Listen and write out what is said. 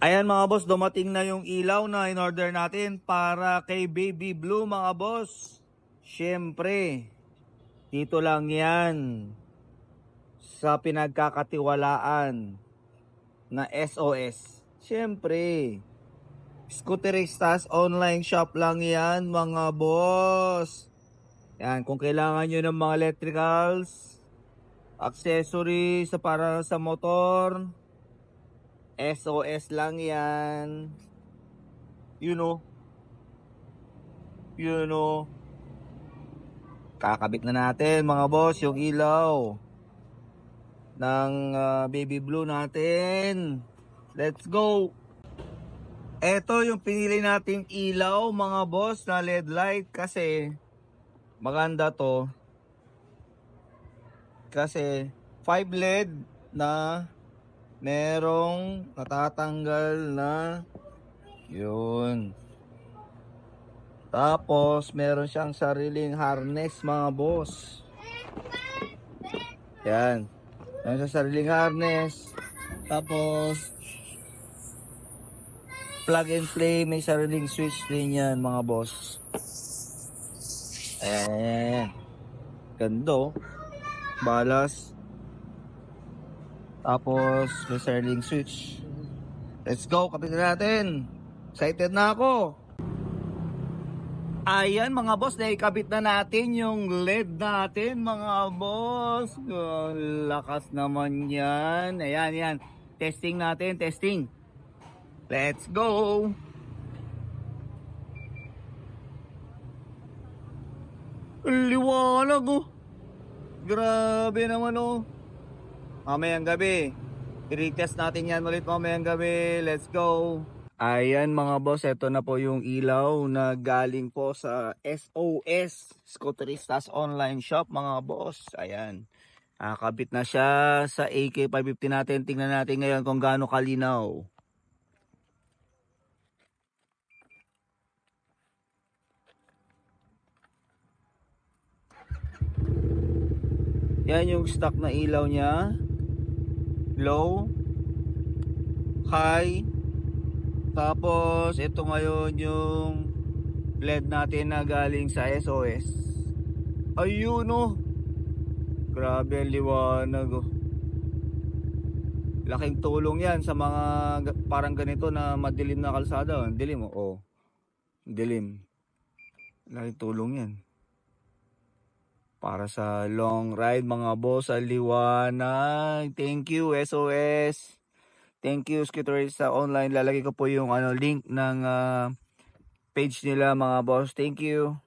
Ayan mga boss, dumating na yung ilaw na in-order natin para kay Baby Blue mga boss. Siyempre, dito lang yan sa pinagkakatiwalaan na SOS. Siyempre, Scooteristas online shop lang yan mga boss. Yan, kung kailangan nyo ng mga electricals, accessories para sa motor, SOS lang yan. You know, kakabit na natin mga boss yung ilaw ng Baby Blue natin. Let's go. Ito yung pinili nating ilaw mga boss na LED light kasi maganda to. Kasi 5 LED na merong natatanggal na yun. Tapos meron siyang sariling harness mga boss. Yan. Meron siyang sariling harness. Tapos plug and play, may sariling switch din yan mga boss. Ayan. Gando. Balas. Tapos may sariling switch. Let's go, kapit na natin. Excited na ako. Ayan mga boss, naikabit na natin yung LED natin mga boss. Lakas naman yan. Ayan, yan. Testing natin, testing. Let's go. Liwanag oh. Grabe naman oh. Mamayang gabi. I-retest natin yan ulit mamayang gabi. Let's go. Ayan mga boss, ito na po yung ilaw na galing po sa SOS Scooteristas online shop mga boss. Ayan. Nakakabit na siya sa AK550 natin. Tingnan natin ngayon kung gaano kalinaw. Yan yung stock na ilaw niya. Low, high. Tapos ito ngayon yung LED natin na galing sa SOS. Ayun oh. Grabe ang liwanag oh. Laking tulong yan sa mga parang ganito na madilim na kalsada. Dilim oh. Dilim. Laking tulong yan. Para sa long ride mga boss, ang liwanag. Thank you SOS. Thank you Scooterista Online. Lalagay ko po yung link ng page nila mga boss. Thank you.